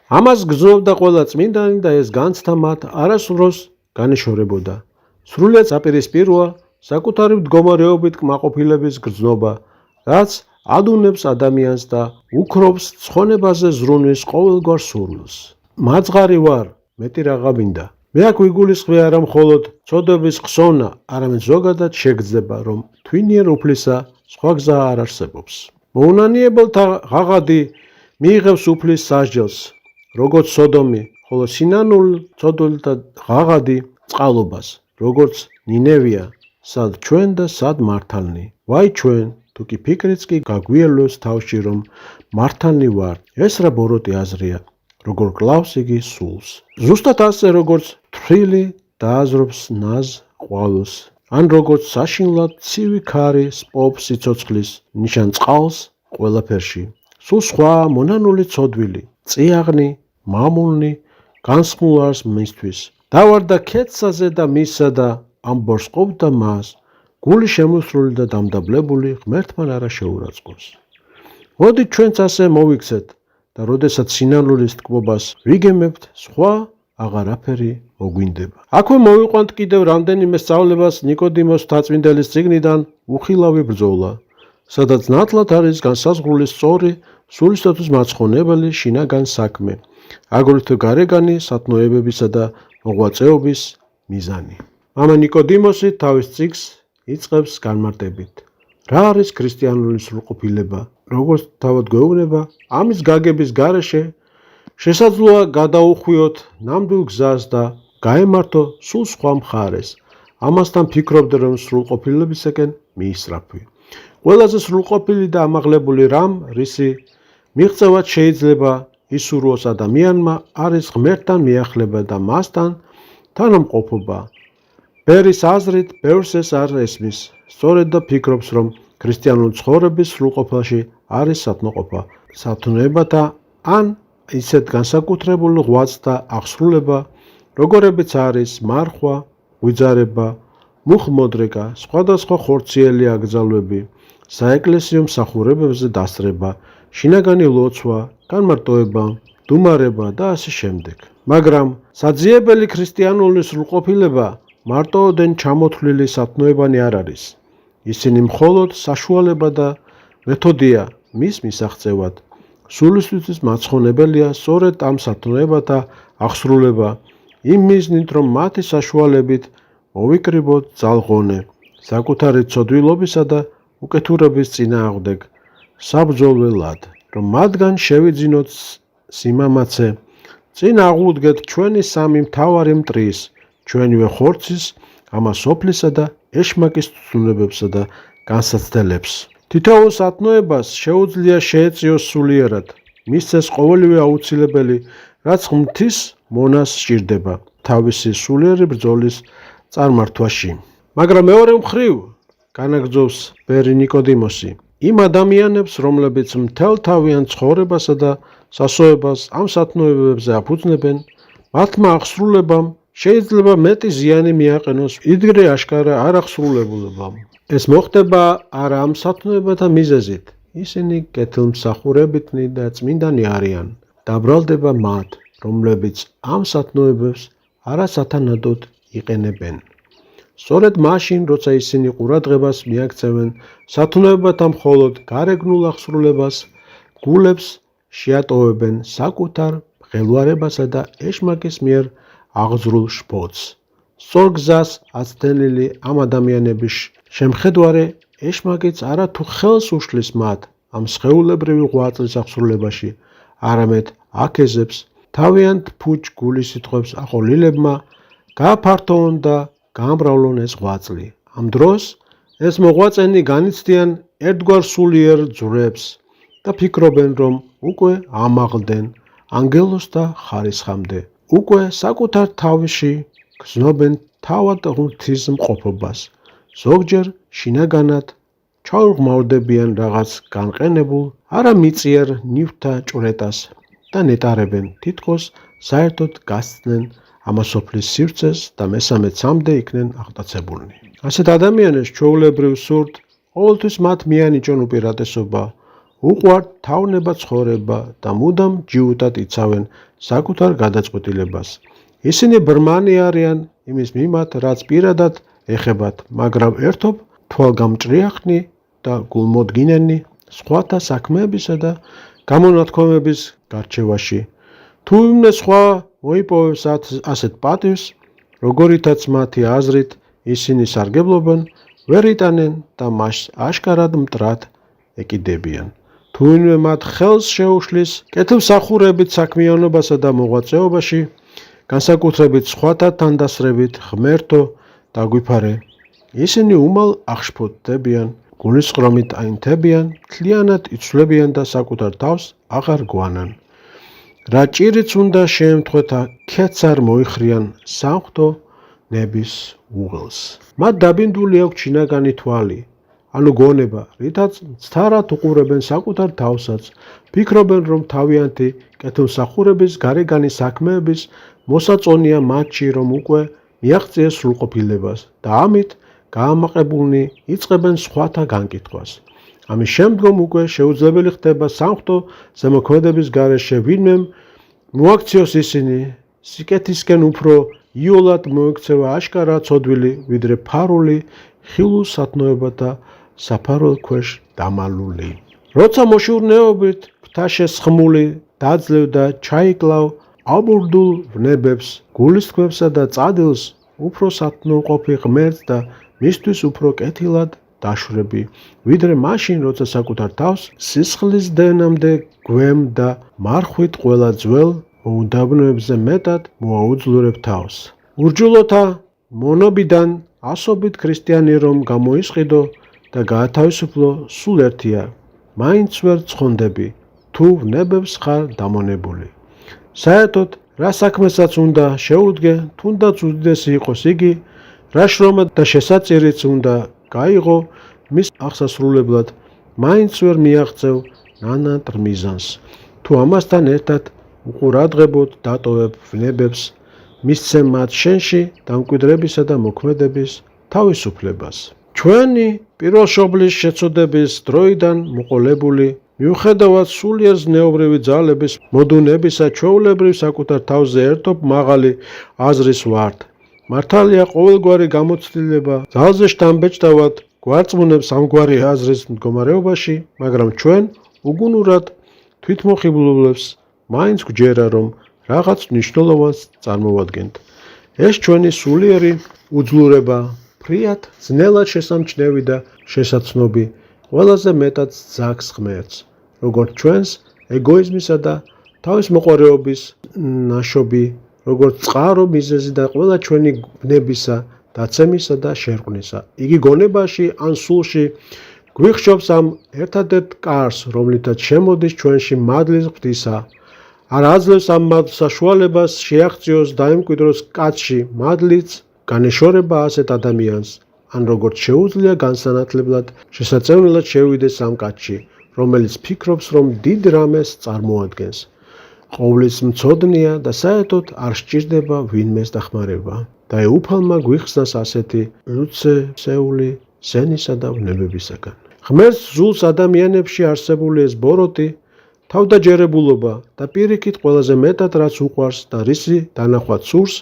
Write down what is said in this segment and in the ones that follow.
ამას გრძნობდა ყველა წმინდანი და ეს განცდა მათ არასდროს განეშორებოდა. სრულიად საპირისპიროა საკუთარი მდგომარეობით კმაყოფილების გრძნობა, რაც ადუნებს ადამიანს და უქრობს ცხონებაზე ზრუნვის ყოველგვარ სურვილს. მაძღარი ვარ, მეტი რაღა მინდა. მე აქ ვიგულისხმე არა მხოლოდ ცოდვების ხსოვნა, არამედ ზოგადად შეგრძნება, რომ თვინიერ უფლისა სხვა გზა არ არსებობს. მოუნანიებელთა ღაღადი მიიღებს უფლის სასჯელს, როგორც სოდომი, ხოლო სინანულ ცოდვილთა ღაღადი წყალობას, როგორც ნინევია, სად ჩვენ და სად მართალნი. ვაი ჩვენ, თუ კი ფიქრიც კი გაგვიელვებს თავში, რომ მართალნი ვარ. ეს რა ბოროტი აზრია, როგორ კლავს იგი სულს. ზუსტად ასე, როგორც თხრილი დააზრობს ნაზ ყვავილს, ან როგორც საშინლად ცივი ქარი სპობს სიცოცხლის ნიშან წყალს ყველაფერში. სულ სხვა მონანული ცოდვილი, წიაღნი, მამულნი განსხმულარს მისთვის. დავარდა ქეცაზე და მისსა და ამბორს ყოფდა მას, გული შემოსრული და დამდაბლებული ღმერთთან არა შეურაცხყოფს. მოდით ჩვენც ასე მოვიქცეთ და როდესაც სინანულის თქმობას ვიგემებთ, სხვა აღარაფერი მოგვინდება. აქვე მოვიყვანთ კიდევ რამდენიმე სწავლებას ნიკოდიმოს მთაწმინდელის წიგნიდან უხილავი ბრძოლა, სადაც ნათლად არის განსაზღვრული სწორი სულისათვის მაცხონებელი შინაგან საქმე, აგრეთვე გარეგანი სათნოებებისა და მოღვაწეობის მიზანი. მამა ნიკოდიმოსი თავის წიგნს იწყებს განმარტებით. რა არის ქრისტიანული სრულყოფილება? როგორც თავად გვეუბნება, ამის გაგების გარეშე შესაძლოა გადაუხვიოთ ნამდვილ გზას და გაემართო სულ სხვა მხარეს. ამასთან ფიქრობდე, რომ სრულყოფილებისაკენ მიისწრაფვი. ყველაზე სრულყოფილი და ამაღლებული რამ, რისი მიღწევაც შეიძლება ისურვოს ადამიანმა, არის ღმერთთან მიახლება და მასთან თანამყოფობა. ბერის აზრით, ბევრს ეს არ ესმის. სწორედ და ფიქრობს, რომ ქრისტიანული ცხოვრების სრულყოფაში არის სათნოყოფა, სათნოებათა ან ისეთ განსაკუთრებული ღვაწლთა აღსრულება, როგორებიც არის მარხვა, ღვიძარება, მუხლმოდრეკა, სხვადასხვა ხორციელი აკრძალვები, საეკლესიო მსახურებებზე დასწრება, შინაგანი ლოცვა, განმარტოება, დუმარება და ასე შემდეგ. მაგრამ საძიებელი ქრისტიანული სრულყოფილება მარტოოდენ ჩამოთვლილი სათნოებანი არ არის. ისინი მხოლოდ საშუალება და მეთოდია მის მისაღწევად. სულისთვის მაცხონებელია სწორედ ამ სათნოებათა აღსრულება, იმ მიზნით, რომ მათი საშუალებით მოვიკრიბოთ ძალღონე, საკუთარი ცოდვილობისა და უკეთურების წინააღმდეგ საბრძოლველად, რომ მათგან შევიძინოთ სიმამაცე, წინ აღვუდგეთ ჩვენი სამი მთავარი მტრის, ჩვენივე ხორცის, ამას სოფლისა და ეშმაკის ცვლილებებსა და განსაცდელებს. თითოეულ სათნოებას შეუძლია შეეწიოს სულიერად, მისცეს ყოველივე აუცილებელი, რაც ღმრთის მონას სჭირდება თავისი სულიერი ბრძოლის წარმართვაში. მაგრამ მეორე მხრივ, განაგრძობს ბერი ნიკოდიმოსი, იმ ადამიანებს, რომლებიც მთელ თავიანთ ცხოვრებასა და სასოებას ამ სათნოებებზე აფუძნებენ, მათმა აღსრულებამ შეიძლება მეტი ზიანი მიაყენოს ვიდრე აშკარა არახსრულებულებამ. ეს მოხდება არა ამ სათნოებათა მიზეზით, ისინი კეთილმსახურებითნი და წმინდანი არიან. დაბრალდება მათ, რომლებიც ამ სათნოებებს არასათანადოდ იყენებენ. სწორედ მაშინ, როცა ისინი ყურადღებას მიაქცევენ სათნოებათა მხოლოდ გარეგნულ აღსრულებას, გულებს შეატოვებენ საკუთარ მღელვარებასა და ეშმაკის მიერ აღძრულ შფოთს. სწორ გზას აცდენილი ამ ადამიანების შემხედვარე ეშმაკიც არათუ ხელს უშლის მათ ამ სხეულებრივი ღვაწლის აღსრულებაში, არამედ აქეზებს თავიანთ ფუჭ გულის სიტყვებს აყოლილებმა გააფართოვონ და გაამრავლონ ეს ღვაწლი. ამ დროს ეს მოღვაწენი განიცდიან ერთგვარ სულიერ ძვრებს და ფიქრობენ, რომ უკვე ამაღლდნენ ანგელოზთა ხარისხამდე. უკვე საკუთარ თავში გრძნობენ თავად ღვთისმყოფობას. ზოგჯერ შინაგანად ჩაუღმავდებიან რაღაც განყენებულ, არა მიწიერ ნივთთა ჭვრეტას და ნეტარებენ, თითქოს საერთოდ გასცდნენ ამასოფლის სივრცეს და მესამე ცამდე იქნენ აღტაცებულნი. ასეთ ადამიანებს ჩვეულებრივ სურთ, ყოველთვის მათ მიანიჭონ უპირატესობა, უყვართ თავნება ცხოვრება და მუდამ ჯიუტად იცავენ საკუთარ გადაწყვეტილებას. ისინი ბრმანი არიან იმის მიმართ, რაც პირადად ეხებათ, მაგრამ ერთობ თვალგამჭრიახნი და გულმოდგინენი სხვათა საქმეებისა და გამონათქვამების გარჩევაში. თუ ვინმე სხვა მოიპოვებს ასეთ პატივს, როგორითაც მათი აზრით ისინი სარგებლობენ, ვერ იტანენ და მას აშკარად მტრად ეკიდებიან. თუ ვინმე მათ ხელს შეუშლის კეთილმსახურებით საქმიანობასა და მოღვაწეობაში, განსაკუთრებით სხვათა თანდასწრებით ღმერთო დაგვიფარე, ისინი უმალ აღშფოთდებიან, გულისწყრომით აინთებიან, მთლიანად იცვლებიან და საკუთარ თავს აღარ გვანან. რა ჭირიც უნდა შეემთხვეთა, ქეთს არ მოიხრიან სამღვთო ნების უღელს. მათ დაბინდული აქვს შინაგანი თვალი, ანუ გონება, რითაც მცდარად უყურებენ საკუთარ თავსაც, ფიქრობენ, რომ თავიანთი კეთილმსახურების გარეგანი საქმეების მოსაწონია მათში, რომ უკვე მიაღწიეს სრულყოფილებას და ამით გაამაყებულნი იწყებენ სხვათა განკითხვას. ამის შემდგომ უკვე შეუძლებელი ხდება სამღვთო ზემოქმედების გარეშე ვინმემ მოაქციოს ისინი, სიკეთისკენ უფრო იოლად მოექცევა აშკარა ცოდვილი, ვიდრე ფარული, ხილულ-სათნოებათა საფარველ ქვეშ დამალული. როცა მოშურნეობით ღვთაშესხმული დაძლევ და ჩაიკლავ აბურდულ ვნებებს, გულისწყობებსა და წადილს, უფრო სათნოყოფი ღმერთს და მისთვის უფრო კეთილად დაშვები, ვიდრე მაშინ, როცა საკუთარ თავს სისხლის დენამდე გვემ და მარხვით ყველა ძველ მოუდაბნოებზე მეტად მოაუძლურებ თავს. ურჯულოთა მონობიდან ასობით ქრისტიანი რომ გამოისყიდო და გაათავისუფლო, სულ ერთია, მაინც ვერ ცხონდები, თუ ვნებებს ხარ დამონებული. საერთოდ, რა საქმესაც უნდა შეუდგე, თუნდაც უდიდესი იყოს იგი, რა შრომა და შესაწირიც უნდა გაიღო მის აღსასრულებლად, მაინც ვერ მიაღწევ ნანატრ მიზანს. თუ ამასთან ერთად უყურადღებოდ დატოვებ ვნებებს, მისცემ მათ შენში დამკვიდრებისა და მოქმედების თავისუფლებას. ჩვენი პირველშობლის შეწოდების დროიდან მოყოლებული, მიუხედავად სულიერ ზნეობრივი ძალების მოდუნებისა, ჩვეულებრივ საკუთარ თავზე ერთობ მაღალი აზრის ვართ. მართალია ყოველგვარი გამოცდილება ძალზე შთამბეჭდავად გვარწმუნებს ამგვარი აზრის მდგომარეობაში, მაგრამ ჩვენ უგუნურად თვითმოხიბლულებს მაინც გვჯერა, რომ რაღაც მნიშვნელოვანს წარმოვადგენთ. ეს ჩვენი სულიერი უძლურება, ფრიად, ძნელად შესამჩნევი და შესაცნობი, ყველაზე მეტად ძაგს ღმერთს, როგორც ჩვენს ეგოიზმისა და თავისმოყვარეობის ნაშობი, როგორც წყარო მიზეზი და ყველა ჩვენი ვნებისა, დაცემისა და შერყვნისა. იგი გონებაში ან სულში გვიხშობს ამ ერთადერთ კარს, რომლითაც შემოდის ჩვენში მადლის ღვთისა. არ აძლევს ამ მადლს საშუალებას შეაღწიოს და იმკვიდროს კაცში მადლიც განეშორება ასეთ ადამიანს, ან როგორც შეუძლია განსანათლებლად შესაწევნელად შევიდეს ამ კაცში, რომელიც ფიქრობს, რომ დიდ რამეს წარმოადგენს. ყოვლის მცოდნია და საერთოდ არ სჭირდება ვინმეს დახმარება და ეუფალმა გვიხსნას ასეთი ლუცესეული სენისა და ვნებებისაგან. ღმერთს ზულს ადამიანებში არსებული ეს ბოროტი, თავდაჯერებულობა და პირიქით ყველაზე მეტად რაც უყვარს და რისი დანახვაც სურს,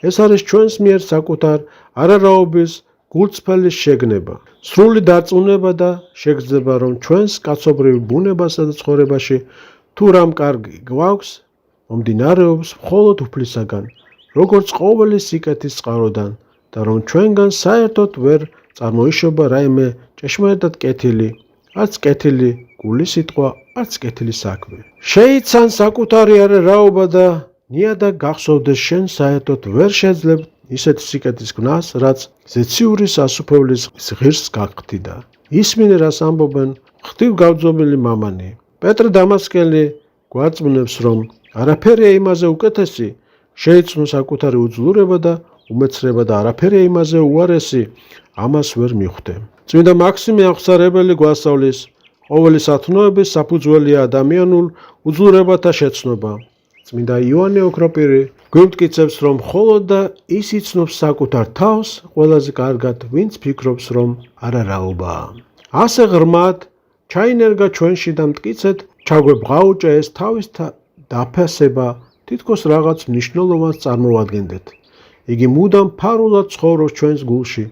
ეს არის ჩვენს მიერ საკუთარ არარაობის გულწრფელის შეგნება. სრული დარწმუნება და შეგრძნება, რომ ჩვენს კაცობრიურ ბუნებასა და ცხოვრებაში თუ რამ კარგი გვაქვს, მომდინარეობს მხოლოდ უფლისაგან, როგორც ყოველი სიკეთის წყაროდან და რომ ჩვენგან საერთოდ ვერ წარმოიშობა რაიმე ჭეშმარიტად კეთილი, არც კეთილი გულის სიტყვა, არც კეთილი საქმე. შეიცან საკუთარი არარაობა და ნიადაგ გახსოვდეს შენ საერთოდ ვერ შეძლებ ისეთ სიკეთის ქმნას, რაც ზეციური სასუფევლის ღირს გაგხდიდა. ისმინე რას ამბობენ ღვთივგავძობილი მამანი. პეტრე დამასკელი გვარწმუნებს, რომ არაფერია იმაზე უკეთესი, შეიცნო საკუთარი უძლურება და უმეცრება და არაფერია იმაზე უარესი, ამას ვერ მიხვდე. წმინდა მაქსიმე აღსარებელი გვასწავლის, ყოველი სათნოების საფუძველია ადამიანურ უძლურებათა შეცნობა. წმინდა იოანე ოქროპირი გვიმტკიცებს, რომ მხოლოდ და ის იცნობს საკუთარ თავს ყველაზე კარგად, ვინც ფიქრობს, რომ არარაობაა. ასე ღრმად ჩაინერგა ჩვენში და მტკიცედ ჩაგვებღაუჭა ეს თავის დაფასება, თითქოს რაღაც მნიშვნელოვანს წარმოვადგენდეთ. იგი მუდამ ფარულად ცხოვრობს ჩვენს გულში,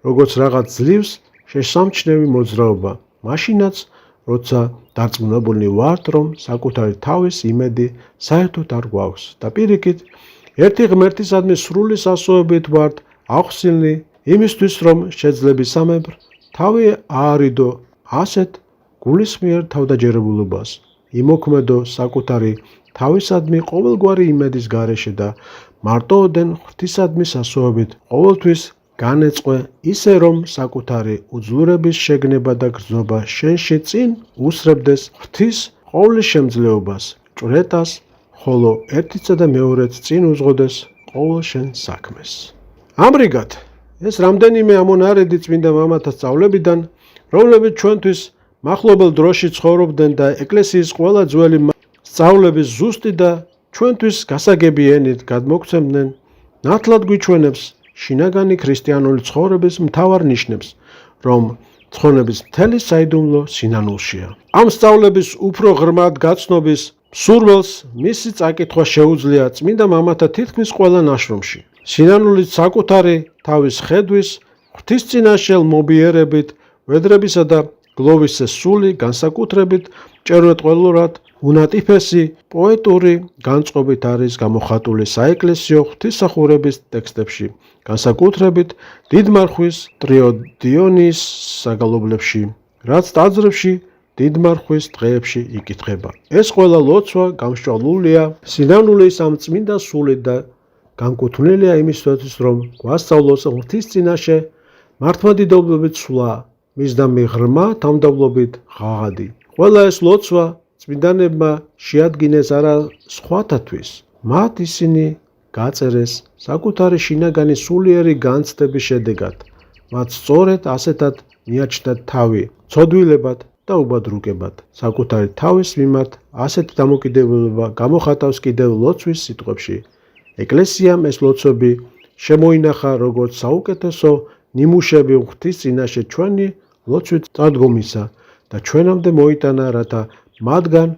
როგორც რაღაც ძლივს შესამჩნევი მოძრაობა. მაშინაც, როცა დარწმუნებული ვართ, რომ საკუთარი თავის იმედი საერთოდ არ გვაქვს და პირიქით, ერთი ღმერთისადმი სრული სასოებით ვართ აღხსნილნი იმისთვის, რომ შეძლებისამებრ თავი აარიდო ასეთ გულისმიერ თავდაჯერებულობას, იმოქმედო საკუთარი თავისადმი ყოველგვარი იმედის გარეშე და მარტოოდენ ღვთისადმი სასოებით ყოველთვის განეწყვე ისე, რომ საკუთარი უძლურების შეგნება და გრძნობა შენში წინ უსრებდეს ღვთის ყოვლის შემძლეობას, ჭვრეტას, ხოლო ერთიცა და მეორეც წინ უძღოდეს ყოველ შენ საქმეს. ამრიგად, ეს რამდენიმე ამონარიდი წმინდა მამათა სწავლებიდან, რომლებიც ჩვენთვის მახლობელ დროში ცხოვრობდნენ და ეკლესიის ყველა ძველი სწავლების ზუსტი და ჩვენთვის გასაგები ენით გადმოგვცემდნენ, ნათლად გვიჩვენებს შინაგანი ქრისტიანული ცხოვრების მთავარ ნიშნებს, რომ ცხონების მთელი საიდუმლო სინანულშია. ამ სწავლების უფრო ღრმად გაცნობის მსურველს მისი წაკითხვა შეუძლია წმინდა მამათა თითქმის ყველა ნაშრომში. სინანულით საკუთარი თავის ხედვის, ღვთისწინაშე მობიერებით, ვედრებისა და გლოვის სული განსაკუთრებით ჭერვეტყველურად უნატიფესი პოეტური განწყობით არის გამოხატული საეკლესიო ღვთისმსახურების ტექსტებში, განსაკუთრებით დიდმარხვის ტრიოდიონის საგალობლებში, რაც ტაძრებში დიდმარხვის დღეებში იკითხება. ეს ყველა ლოცვა გამსჭვალულია სინანულის ამ წმინდა სულით და განკუთვნილია იმისათვის, რომ გვასწავლოს ღვთისწინაშე მართლმადიდებლობით სვლა, მისდამი ღრმა თავმდაბლობით ღაღადი. ყველა ეს ლოცვა წმინდანებმა შეადგინეს არა სხვათათვის, მათ ისინი გაწერეს საკუთარი შინაგანი სულიერი განცდების შედეგად, მათ სწორედ ასეთად მიაჩნდათ თავი, ცოდვილებად და უბადრუკებად. საკუთარი თავის მიმართ ასეთი დამოკიდებულება გამოხატავს კიდევ ლოცვის სიტყვებში. ეკლესიამ ეს ლოცვები შემოინახა როგორც საუკეთესო ნიმუშები ღვთის წინაშე ჩვენი ლოცვით წარდგომისა და ჩვენამდე მოიტანა, რათა მათგან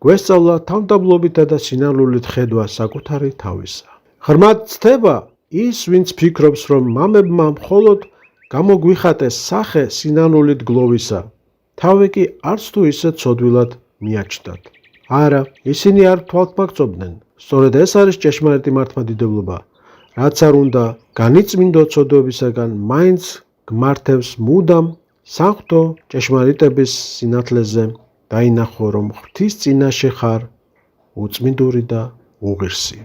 გვესწავლა თავმდაბლობითა და სინანულით ხედვა საკუთარი თავისა. ღრმად ცდება ის, ვინც ფიქრობს, რომ მამებმა მხოლოდ გამოგვიხატეს სახე სინანულით გლოვისა, თავი კი არც თუ ისე ცოდვილად მიაჩნდათ. არა, ისინი არ თვალთმაგწობდნენ. სწორედ ეს არის ჭეშმარიტი მართლმადიდებლობა, რაც არ უნდა განიწმინდო ცოდვებისაგან, მაინც გმართებს მუდამ საღვთო ჭეშმარიტების სინათლეზე დაინახო, რომ ღვთის წინაშე ხარ უწმინდური და უღირსი.